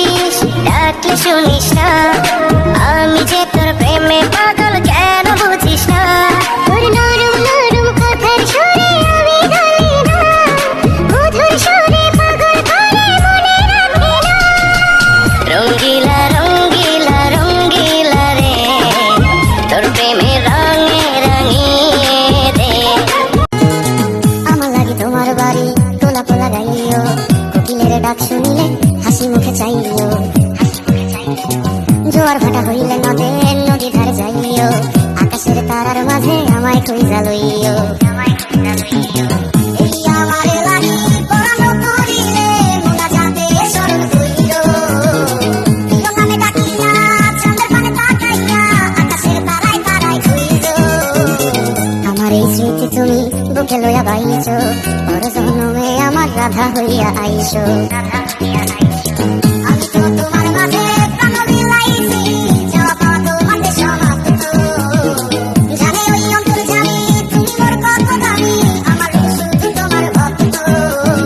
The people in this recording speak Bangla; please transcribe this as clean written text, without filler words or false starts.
আসিস, ডাকলে শুনিস না, আমি যে তোর প্রেমে পাগল, কেন বুঝিস না? তোর নরম নরম কথার সুরে আমি ঢালি না, মধুর সুরে পাগল করে মনে রাখে না। রঙ্গিলা রঙ্গিলা রঙ্গিলা রে, তোর প্রেমে রঙে রাঙিয়ে দে। আমার লাগে তোমার বাড়ি তোলা পোলা গাইও, কোকিলের ডাক শুনিলে হাসি মুখে চাইও, জোয়ার ভাটা হইলে নদী ধারে যাইও, আকাশের তারার মাঝে আমায় খুঁজা লইও। এই আমার লাগি পরানো করিলে মোনা যাতে স্মরণ কইরো, প্রিয় নামে ডাকিয়া চাঁদের পানে তাকাইয়া আকাশের তারায় তারায় খুঁজো। আমার এই স্মৃতি তুমি বুকে লইয়া বাইছো, পর জন্মে আমার রাধা হইয়া আইসো।